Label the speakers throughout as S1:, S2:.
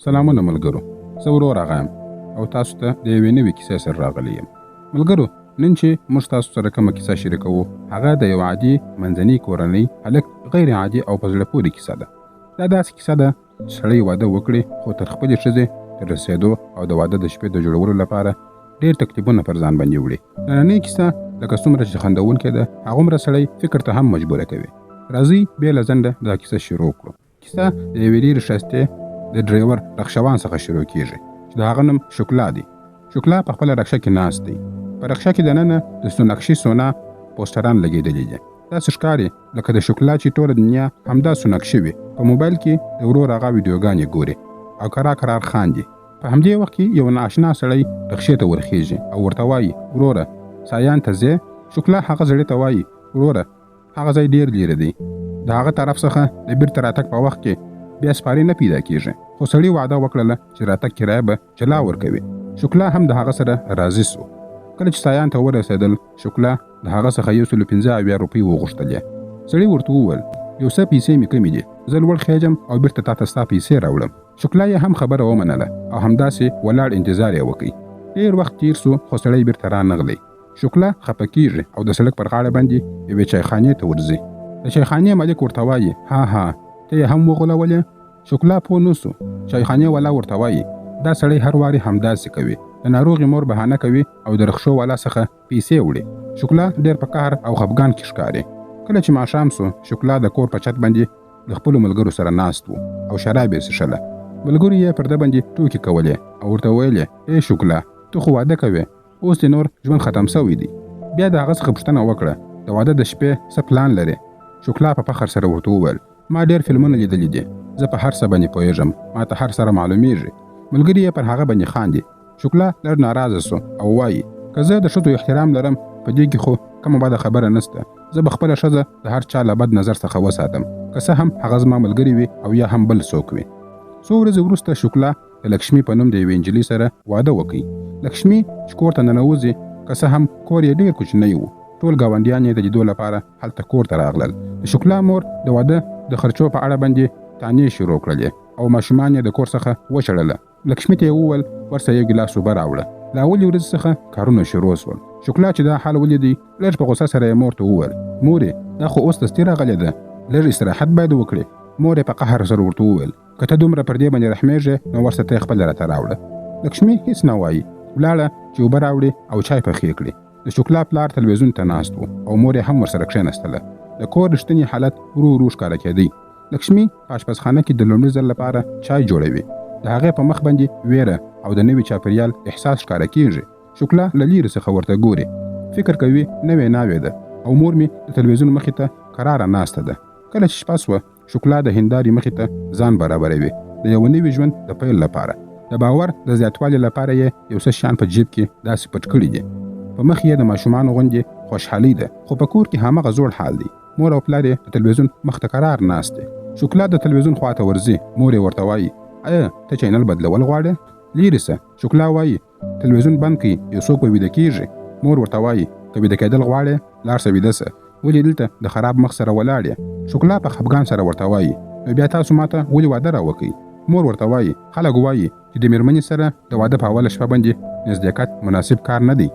S1: سلامونه ملګرو، زه ورور راغیم او تاسو ته د یوې نوې کیسې سره راغلی یم. ملګرو، نن چې موږ تاسو سره کومه کیسه شریکوو هغه د یو عادي منځنۍ کورنۍ هلک غیر عادي او په زړه پورې کیسه ده. دا داسې کیسه ده چې سړی واده وکړي خو تر خپلې ښځې تر رسېدو او د واده د شپې د جوړولو لپاره ډېر تکلیفونه پر ځان باندې وړي. نننۍ کیسه لکه څومره چې خندونکې ده هغومره سړی فکر ته هم مجبوره کوي. راځئ بې له ځنډه دا کیسه شروع کړو. کیسه د یوې ډېرې ښایستې د ډریور رخشوان څخه شروع کیږي چې د هغه نوم شکلا دی. شکلا په خپله رکشه کې ناست دی. په رکشه کې دننه د سوناکشي سونا پوسټران لګېدلي دي. داسې ښکاري لکه د شکلا چې ټوله دنیا همدا سوناکشي وي. په موبایل کې د ورور هغه ویډیوګانې ګوري او کرار خاندي. په همدې وخت کې یو نااشنا سړی رخشې ته ورخیږي او ورته وایي وروره سایان ته ځې؟ شکلا هغه سړي ته وایي وروره هغه ځای ډېر لیرې دی. د هغه طرف څخه د بیرته راتګ په وخت کې بیا سپارې نه پیدا کیږي. خو سړي وعده وکړله چې راتګ کرایه به جلا ورکوي. شکلا هم د هغه سره راضي سو. کله چې سایان ته ورسېدل شکلا د هغه څخه 115 روپۍ وغوښتلې. سړي ورته وویل یو څه پیسې مې کمې دي، زه لوړ خېجم او بیرته تاته ستا پیسې راوړم. شکلا یې هم خبره ومنله او همداسې ولاړ انتظار یې وکړي. ډېر وخت تیر سو خو سړی بیرته رانغلی. شکلا خفه کیږي او د سړک پر غاړه باندې یوې چایخانې ته ورځي. د چایخانې مالک ورته وایي ها ته یې هم وغولولې؟ شکلا پوه نه سو. چایخانې والا ورته وایي دا سړی هر واري همداسې کوي، د ناروغې مور بهانه کوي او د رخشو والا څخه پیسې وړي. شکلا ډېر په قهر او خفګان کې ښکاري. کله چې ماښام سو شکلا د کور په چت باندې د خپلو ملګرو سره ناست و او شراب یې څښله. ملګرو یې پر ده باندې ټوکې کولې او ورته ویلې ای شکلا ته خو واده کوې، اوس دې نور ژوند ختم سوی دی. بیا د هغه څخه پوښتنه وکړه د واده د شپې څه پلان لرې؟ شکلا په فخر سره ورته وویل ما ډېر فلمونه لیدلي دي، زه په هر څه باندې پوهېږم، ما ته هر سره معلومیږي. ملګري یې پر هغه باندې خاندي. شکلا لږ ناراضه سو او وایي که زه د ښځو احترام لرم په دې کې خو کومه بده خبره نشته. زه به خپله ښځه د هر چا له بد نظر څخه وساتم، که څه هم هغه زما ملګري وي او یا هم بل څوک وي. څو ورځې وروسته شکلا د لکشمي په نوم د یوې نجلۍ سره واده وکړي. لکشمي چې کور ته ننوځي که څه هم کور یې ډېر کوچنی و. ټول ګاونډیان یې د لیدو لپاره هلته کور ته راغلل. د شکلا مور د واده د خرچو په اړه باندې تانې شروع کړلې او ماشومان یې د کور څخه وشړله. لکشمي ته یې وویل ورسه یو ګیلاس اوبه راوړه. له اولې ورځې څخه کارونه شروع شول. شکلا چې دا حال ولیدی لږ په غوسه سره یې مور ته وویل مورې دا خو اوس دستي راغلې ده، لږ استراحت باید وکړې. مور یې په قهر سره ورته وویل که ته دومره پر دې باندې رحمېږې نو ورسه ته یې خپله راته راوړه. لکشمي هیڅ نه وایي، ولاړه چې اوبه راوړي او چای پخې کړي. د شکلا پلار تلویزیون ته ناست و او مور یې هم ورسره کښېنستله. د کور رښتینی حالت ورو ورو ښکاره کېدی. لکشمي په اشپزخانه کې د لومړي ځل لپاره چای جوړوي. د هغې په مخ باندې ویره او د نوي چاپېریال احساس ښکاره کېږي. شکلا له لیرې څخه ورته ګوري، فکر کوي نوې ناوې ده او مور مې د تلویزیون مخې ته قراره ناسته ده. کله چې شپه سوه شکلا د هندارې مخې ته ځان برابروي د یو نوي ژوند د پیل لپاره. د باور د زیاتوالي لپاره یې یو څه شیان په جیب کې داسې پټ کړي دي. په مخ یې د ماشومانو غوندې خوشحالي ده خو په کور کې هماغه زوړ حال دی. مور او پلار یې د تلویزیون مخ ته قرار ناست دي. شکلا د تلویزیون خواته ورځي. مور یې ورته وایي آیا ته چینل بدلول غواړې؟ لیرې سه. شکلا وایي تلویزیون بند کړي یو څوک به ویده کېږي. مور ورته وایي که ویده کېدل غواړې لاړ شه ویده سه، ولې دلته د خراب مخ سره ولاړ یې؟ شکلا په خفګان سره ورته وایي نو بیا تاسو ماته ولې واده راوکئ؟ مور ورته وایي خلک وایي چې د مېرمنې سره د واده په اوله شپه باندې نزدېکت مناسب کار نه دی.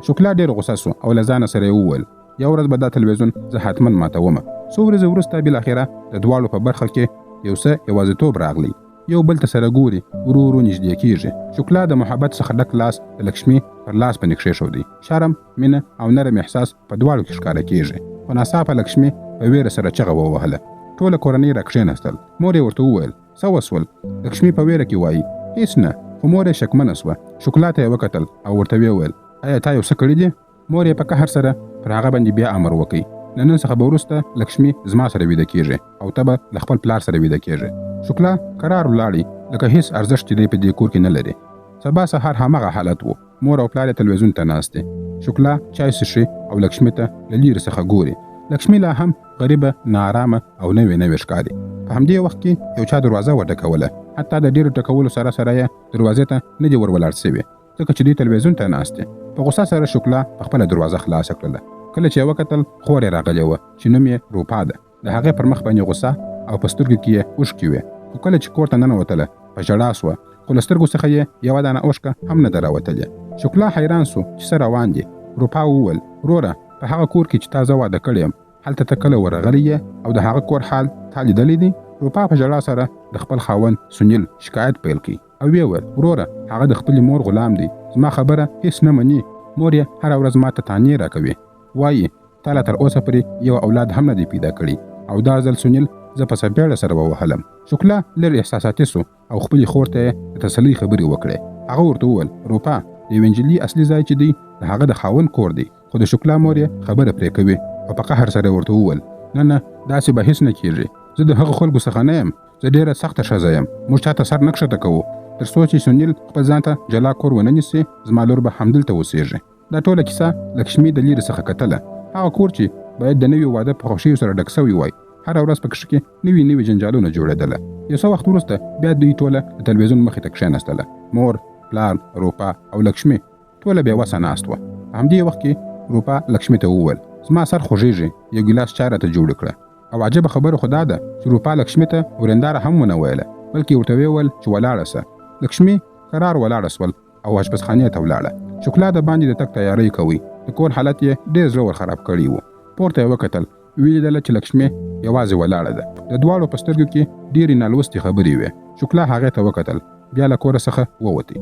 S1: شکلا ډېر غوسه سو او له ځانه سره یې وویل یو ورځ به دا تلویزیون زه حتما ماتومه. څو ورځې وروسته بالاخره د دواړو په برخه کې یو څه یوازیتوب راغلی. یو بل ته سره ګوري، ورو ورو نږدې کېږي. شکلا د محبت څخه ډک لاس د لکشمي پر لاس باندې کښېښودی. شرم، مینه او نرم احساس په دواړو کې ښکاره کېږي. خو ناڅاپه لکشمي په ویره سره چغه ووهله. ټوله کورنۍ راکښېنستل. مور یې ورته وویل څه وسول؟ لکشمي په ویره کې وایي هیڅ نه. خو مور یې شکمنه سوه. شکلا ته یې وکتل او ورته ویې ویل آیا تا یو څه کړي دي؟ مور یې په قهر سره پر هغه باندې بیا امر وکړي له نن څخه به وروسته لکشمي زما سره ویده کېږي او ته به له خپل پلار سره ویده کېږي. شکلا قرار ولاړی لکه هیڅ ارزښت چې دی په دې کور کې نه لري. سبا سهار هماغه حالت و. مور او پلار یې تلویزیون ته ناست دي. شکلا چای څښي او لکشمي ته له لیرې څخه ګوري. لکشمي لا هم غریبه، ناارامه او نوې ښکاري. په همدې وخت کې یو چا دروازه وټکوله. حتی د ډېرو ټکولو سره یې دروازې ته نه دي ور ولاړ سوي ځکه چې دوی تلویزیون ته ناست دي. په غوسه سره شکلا په خپله دروازه خلاصه کړله. کله چې یې وکتل خور یې راغلې وه چې نوم یې روپا ده. د هغې پر مخ باندې غوسه او په سترګو کې یې اوښکې وې. خو کله چې کور ته ننوتله په ژړا سوه، خو له سترګو څخه یې یوه دانه اوښکه هم نه ده راوتلې. شکلا حیران سو چې څه روان دي. روپا وویل: وروره، په هغه کور کې چې تا زه واده کړی یم هلته ته کله ورغلی یې او د هغه کور حال تا لیدلی دی؟ روپا په ژړا سره د خپل خاوند سنیل شکایت پیل کړي او ویې ویل: وروره، هغه د خپلې مور غلام دی، زما خبره هیڅ نه مني. مور یې هره ورځ ماته تانې راکوي، وایي تا لا تر اوسه پورې یو اولاد هم نه دی پیدا کړی او دا ځل سنیل زه په سپېړه سره ووهلم. شکلا لږ احساساتي سو او خپلې خور ته یې د تسلۍ خبرې وکړې. هغه ورته وویل: روپا، د یوې نجلۍ اصلي ځای چې دی د هغه د خاوند کور دی. خو د شکلا مور یې خبره پرې کوي او په قهر سره ورته وویل: نه داسې به هیڅ نه کېږي، زه د هغو خلکو څخه نه یم، زه ډېره سخته ښځه یم، موږ چاته سر نه کښته کوو تر څو چې سنیل خپل ځان ته جلا کور ونه نیسي، زما لور به همدلته اوسېږي. دا ټوله کیسه لکشمي د لیرې څخه کتله. هغه کور چې باید د نوي واده په خوښیو سره ډک سوی وای هره ورځ په کې نوي جنجالونه جوړېدله. یو څه وخت وروسته بیا دوی ټوله د تلویزیون مخې ته کښېنستله. مور، پلار، روپا او لکشمي ټوله بې وسه ناست وه. په همدې وخت کې روپا لکشمي ته وویل: زما سر خوږېږي، یو ګیلاس چای راته جوړ کړه. او عجبه خبره خو دا ده چې روپا لکشمي ته ورنداره هم ونه ویله، بلکې ورته ویل چې ولاړه سه. لکشمي قرار ولاړه سول او اشپزخانې ته ولاړه. شکلا د باندې د تګ تیاری کوي. د کور حالت یې ډېر زړه ورخراب کړی و. پورته یې وکتل، ویې لیدله چې لکشمي یوازې ولاړه ده. د دواړو په سترګو کې ډېرې نالوستې خبرې وې. شکلا هغې ته وکتل، بیا له کوره څخه ووتې.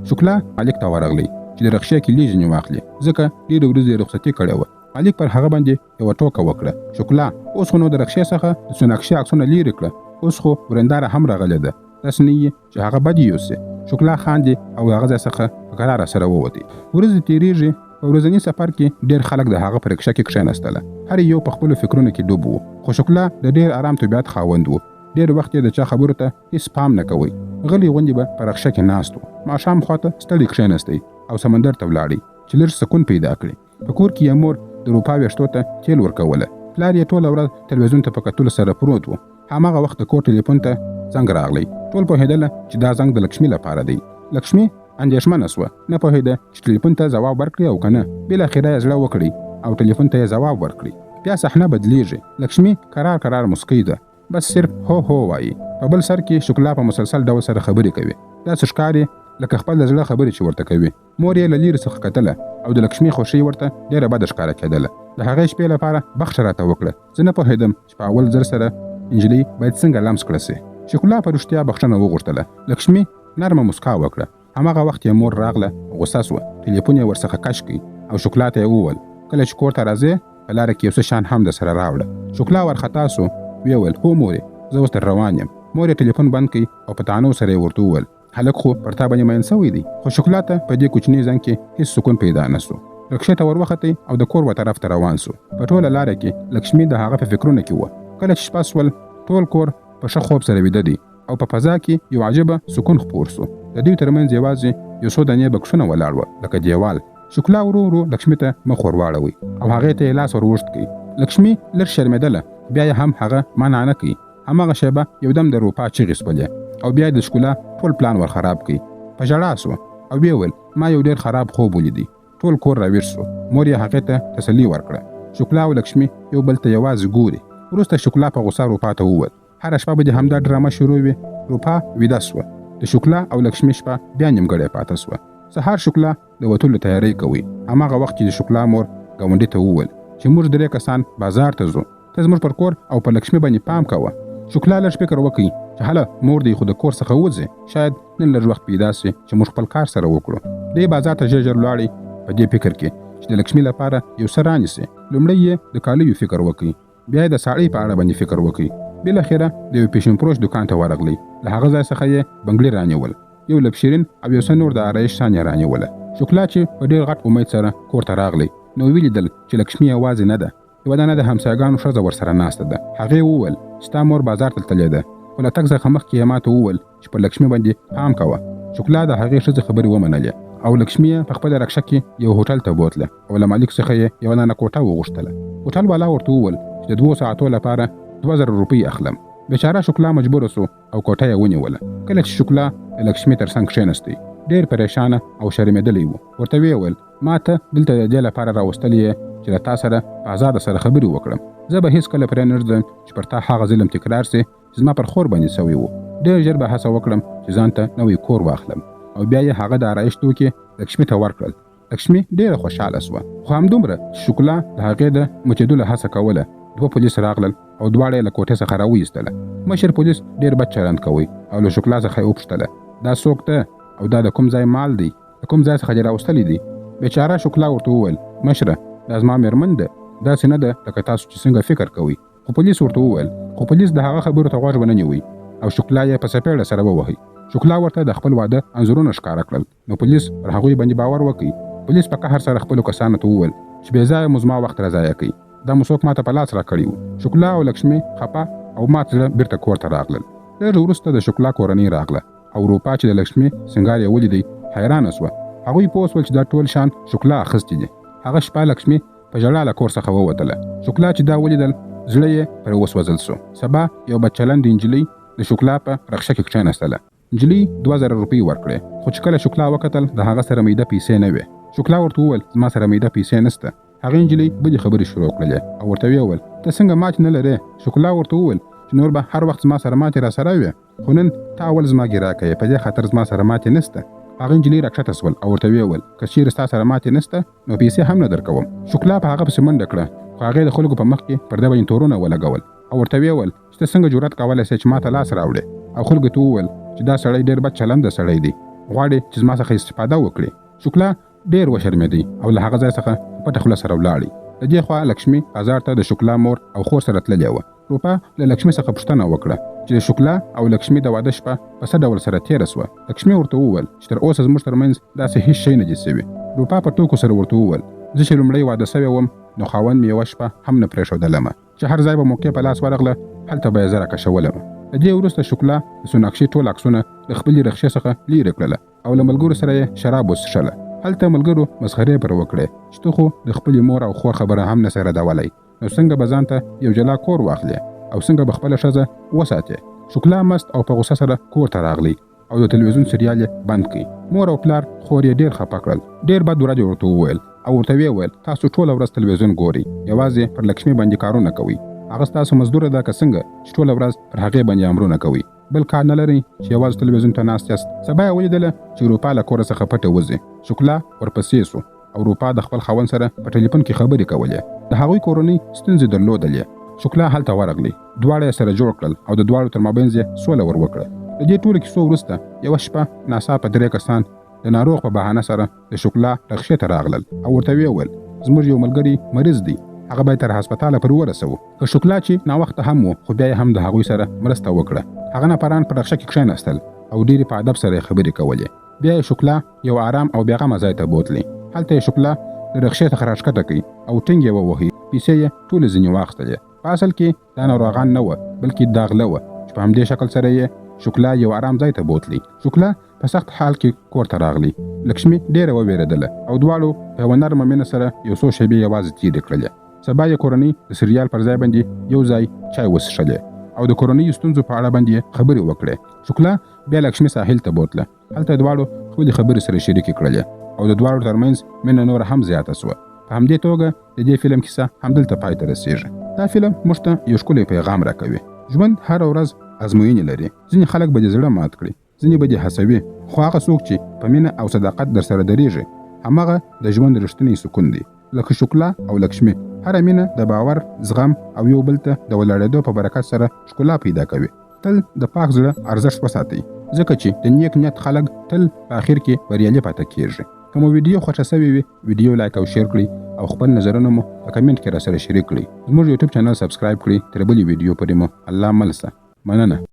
S1: شکلا مالک ته ورغلی چې د رخشې کیلي ځینې واخلي، ځکه ډېرې ورځې یې رخصتي کړې وه. مالک پر هغه باندې یوه ټوکه وکړه: شکلا، اوس خو نو د رخشې څخه د سوناکشي عکسونه لیرې کړه، اوس خو ورنداره هم راغلې ده، داسې نه یي چې هغه بد یوسي. شکلا خاندي او هغه ځای څخه په کراره سره ووتې. ورځې تېرېږي. په ورځني سفر کې ډېر خلک د هغه په رکشه کې کښېنستله. هر یو په خپلو فکرونو کې ډوب و. خو شکلا د ډېر آرام طبیعت خاوند و. ډېر وخت یې د چا خبرو ته هېڅ پام نه کوئ. غلی غوندې به په رخشه کې ناست و. ماښام خواته ستړی کښېنستی او سمندر ته ولاړی چې لږ سکون پیدا کړي. په کور کې یې مور د روپا ویښتو ته تیل ورکوله. پلار یې ټوله ورځ تلویزیون ته په کتلو سره پروت و. هماغه وخت د کور ټلیفون ته زنګ راغلی. ټول پوهېدله چې دا زنګ د لکشمي لپاره دی. لکشمي اندېښمنه سوه، نه پوهېده چې ټلیفون ته ځواب ورکړي او که نه. بالاخره یې زړه وکړي او ټلیفون ته یې ځواب ورکړي. بیا صحنه بدلیږي. لکشمي کرار موسکی ده، بس صرف هو وایي. په بل سر کې شکلا په مسلسل ډول سره خبرې کوي. داسې ښکاري لکه خپل د زړه خبرې چې ورته کوي. مور یې له لیرې څخه کتله او د لکشمي خوښي ورته ډېره بده ښکاره کېدله. د هغې شپې لپاره بخښه راته وکړه. زه نه پوهېدم چې په اول ځل سره نجلۍ باید څنګه لمس کړه سي. شکلا په رښتیا بخښنه وغوښتله. لکشمي نرمه مسکا وکړه. هماغه وخت یې مور راغله، غوسه سوه. ټلیفون یې ورڅخه کش کړي او شکلا ته یې وویل: کله چې کور ته راځې په لاره کې یو څه شیان هم درسره راوړه. شکلا وارخطا سو، ویې ویل: هو مورې، زه اوس در روان یم. مور یې ټلیفون بند کړي او په طعنو سره یې ورته وویل: هلک خو پر تا باندې مین سوی دی. خو شکلا ته په دې کوچني ځنګ کې هېڅ سکون پیدا نه سو. رکشې ته وروختې او د کور و طرف ته روان سو. په ټوله لاره کې لکشمي د هغه په فکرونو کې وه. کله چې شپه سول ټول کور په ښه خوب سره ویده دی او په فضا کې یو عجیبه سکون خپور سو. د دوی ترمنځ یوازې یو څو دانې بکسونه ولاړ وه لکه دیوال. شکلا ورو لکشمي ته مخ ور واړوي او هغې ته یې لاس ور اوږد کړي. لکشمي لږ شرمېدله، بیا یې هم هغه منع نه کوي. هماغه شیبه یودم د روپا چیغې سولې او بیا د ښکلا ټول پلان ور خراب کړي. په ژړا سوه او ویې ویل: ما یو ډېر خراب خوب ولیدی. ټول کور راویښ سو. مور یې هغې ته تسلي ورکړه. شکلا او لکشمي یو بل ته یوازې ګوري. وروسته شکلا په غوسه روپا ته وویل: هره شپه به دې همدا ډرامه شروع وي. روپا ویده سوه. د شکلا او لکشمي شپه بیا نیمګړې پاته سوه. سهار شکلا د وتلو تیاری کوي. هماغه وخت چې د شکلا مور ګاونډي ته وویل چې موږ 3 کسان بازار ته ځو، ته زموږ پر کور او پر لکشمي باندې پام کوه. شکلا لږ فکر وکړي چې هله مور دی خو د کور څخه وځي، شاید نن لږ وخت پیدا سي چې موږ خپل کار سره وکړو. دی بازار ته ژر لاړی په دې فکر کې چې د لکشمي لپاره یو څه رانیسي. لومړی یې د کالیو فکر وکړي، بیا یې د ساړۍ په اړه باندې فکر وکړي. بالاخره د یو پیشن فروش دکان ته ورغلی. له هغه ځای څخه یې بنګلي رانیول، یو لبشرین او یو څه نور د آرایش شیان یې رانیوله. شکلا چې په ډېر غټ امید سره کور ته راغلی نو ولیدل چې لکشمي یوازې نه ده، یوه دانه د همسایګانو ښځه ورسره ناسته ده. هغې وویل چې ستا مور بازار ته تللې ده، خو له تګ څخه مخکې یې ما ته وویل چې پر لکشمي باندې پام کوه. شکلا د هغې ښځې خبرې ومنلې او لکشمي یې په خپله رکشه کې یو هوټل ته بوتله او له مالک څخه یې یوه دانه کوټه وغوښتله. هوټل والا ورته وویل چې د 2 ساعتو لپاره 2000 روپۍ اخلم. بیچاره شکلا مجبوره سو او کوټه یې ونیوله. کله چې شکلا د لکشمي تر څنګ کښېنستی ډېر پریشانه او شرمېدلی و. ورته ویې ویل: ما ته دلته د دې لپاره راوستلی یې چې له تا سره په ازاده سره خبرې وکړم. زه به هېڅکله پرې نه ږدم چې پر تا هغه ظلم تکرار سي چې زما پر خور باندې سوی و. ډېر ژر به هڅه وکړم چې ځان ته نوی کور واخلم او بیا یې هغه د آرایش توکي لکشمي ته ورکړل. لکشمي ډېره خوشحاله سوه، خو همدومره چې شکلا د هغې د مچېدلو هڅه کوله، 2 پولیس راغلل او دواړه یې له کوټې څخه راویستله. مشر پولیس ډېر بد چلند کوي او له شکلا څخه یې وپوښتله دا څوک ده او دا د کوم ځای مال دی، د کوم ځای څخه دې راوستلی دی؟ بیچاره شکلا ورته وویل مشره دا زما مېرمن ده، داسې نه ده لکه تاسو چې څنګه فکر کوئ. خو پولیس ورته وویل، خو پولیس د هغه خبرو ته غوږ ونه نیوی او شکلا یې په څپېړه سره ووهی. شکلا ورته د خپل واده انځورونه ښکاره کړل، نو پولیس پر هغوی باندې باور وکړي. پولیس په قهر سره خپلو کسانو ته وویل چې بې ځایه مو زما وخت را ضایع کوي، دا مو څوک ماته په لاس راکړي وو. شکلا او لکشمي خپه او مات زړه بیرته کور ته راغلل. ډېر وروسته د شکلا کورنۍ راغله او روپا چې د لکشمي سینګار یې ولیدی حیرانه سوه. هغوی پوه سول چې دا ټول شان شکلا اخیستی دي. هغه شپه لکشمي په ژړا له کور څخه ووتله. شکلا چې دا ولیدل زړه یې پر وسوځل سو. سبا یو بدچلندې نجلۍ د شکلا په رخشه کې کښېنستله. نجلۍ 2000 روپۍ ورکړې، خو چې کله شکلا وکتل د هغه سره میده پیسې نه وې. شکلا ورته وویل زما سره میده پیسې نسته. هغې نجلۍ بدې خبرې شروع کړلې او ورته ویې ویل ته څنګه ماتې نه لرې؟ شکلا ورته وویل چې نور به هر وخت زما سره ماتې را سره وې، خو نن تا اول زما ګیراکه یې، په دې خاطر زما سره ماتې نسته. هغه نجلۍ راکښته سول او ورته ویې ویل که چیرې ستا سره ماتې نسته نو پیسې هم نه درکوم. شکلا په هغه پسې منډه کړه، خو هغې د خلکو په مخ کې پر ده باندې تورونه ولګول او ورته ویې ویل چې ته څنګه جرأت کولی سې چې ما ته لاس راوړې؟ او خلکو ته وویل چې دا سړی ډېر بد چلنده سړی دی، غواړي چې زما څخه استفاده وکړي. شکلا ډېر وشرمېدی او له هغه ځای څخه پټه خوله سره ولاړی. د دې خوا لکشمي بازار ته د شکلا مور او خور سره تللې وه. روپا له لکشمي څخه پوښتنه وکړه چې د شکلا او لکشمي د واده شپه په څه ډول سره تېره سوه. لکشمي ورته وویل چې تر اوسه زموږ ترمنځ داسې هېڅ شی نه دي سوي. روپا په ټوکو سره ورته وویل زه چې لومړی واده سوی وم نو خاوند مې یوه شپه هم نه پرېښودلمه چې هر ځای به موقع په لاس ورغله هلته به یې زه راکشولمه. د دې وروسته شکلا د سوناکشي ټول عکسونه د خپلې رخشې څخه لیرې کړله او له ملګرو سره یې شراب وڅښله. هلته ملګرو مسخرې پر وکړې چې ته خو د خپلې مور او خور خبره هم نسې ردولی، نو څنګه به ځان ته یو جلا کور واخلې او څنګه به خپله ښځه وساتې. شکلا مست او په غوسه سره کور ته راغلی او د تلویزیون سریال یې بند کړي. مور او پلار خور یې ډېر خفه کړل، ډېر بد ورځې ورته وویل او ورته ویې ویل تاسو ټوله ورځ تلویزیون ګورئ، یوازې پر لکشمي باندې کارونه کوئ. هغه ستاسو مزدوره ده که څنګه چې ټوله ورځ پر هغې باندې امرونه کوئ، بل کار نه لرئ چې یوازې تلویزیون ته ناست یاست. سبا یې ولیدله چې روپا له کوره څخه پټه وځي. شکلا ورپسې سو او روپا د خپل خاوند سره په ټلیفون کې خبرې کولې. د هغوی کورنۍ ستونزې درلودلې. شکلا هلته ورغلی، دواړه یې سره جوړ کړل او د دواړو ترمنځ یې سوله ور وکړه. د دې ټولو کیسو وروسته یوه شپه ناڅاپه 3 کسان د ناروغ په بهانه سره د شکلا رخشې ته راغلل او ورته ویې ویل زموږ یو ملګری مریض دی، هغه باید تر هسپتاله پر ورسوو. که شکلا چې ناوخته هم و خو بیا یې هم د هغوی سره مرسته وکړه. هغه نفران په رخشه کې کښېنستل او ډېرې په ادب سره یې خبرې کولې. بیا یې شکلا یو آرام او بېغمه ځای ته بوتلې. هلته یې شکلا د رخشې څخه راښکته کړي او ټینګ یې ووهي. پیسې یې ټولې ځینې واخیستلې. په اصل کې دا ناروغان نه وه بلکې دا غله وه چې په همدې شکل سره یې شکلا یو آرام ځای ته بوتلې. شکلا په سخت حال کې کور ته راغلی. لکشمي ډېره ووېرېدله او دواړو په یوه نرمه مینه سره یو څو شېبې یوازې تېرې کړلې. سبا یې کورنۍ د سریال پر ځای باندې یو ځای چای وڅښلې او د کورنیو ستونزو په اړه باندې خبرې وکړې. شکلا بیا لکشمي ساحل ته بوتله. هلته دواړو خپلې خبرې سره شریکې کړلې او د دواړو ترمنځ مینه نوره هم زیاته سوه. په همدې توګه د دې فلم کیسه همدلته پای ته رسېږي. دا فلم موږ ته یو ښکلی پیغام راکوي. ژوند هره ورځ ازموینې لري. ځینې خلک به دې زړه مات کړي، ځینې به دې هڅوي، خو هغه څوک چې په مینه او صداقت در سره درېږي همغه د ژوند رښتینی سکون دی. لکه شکلا او لکشمي هره مینه د باور، زغم او یو بل ته د ولاړېدو په برکت سره ښکلا پیدا کوي. تل د پاک زړه ارزښت وساتئ، ځکه چې د نیک نیت خلک تل په اخر کې بریالي پاتې کېږي. که مو ویډیو خوښه سوې وي ویډیو لایک او شیر کړئ او خپل نظرونه مو په کمنټ کې راسره شریک کړئ. زموږ یوټیوب چینل سبسکرایب کړئ. تر بلې ویډیو پورې مو الله مل شه. مننه.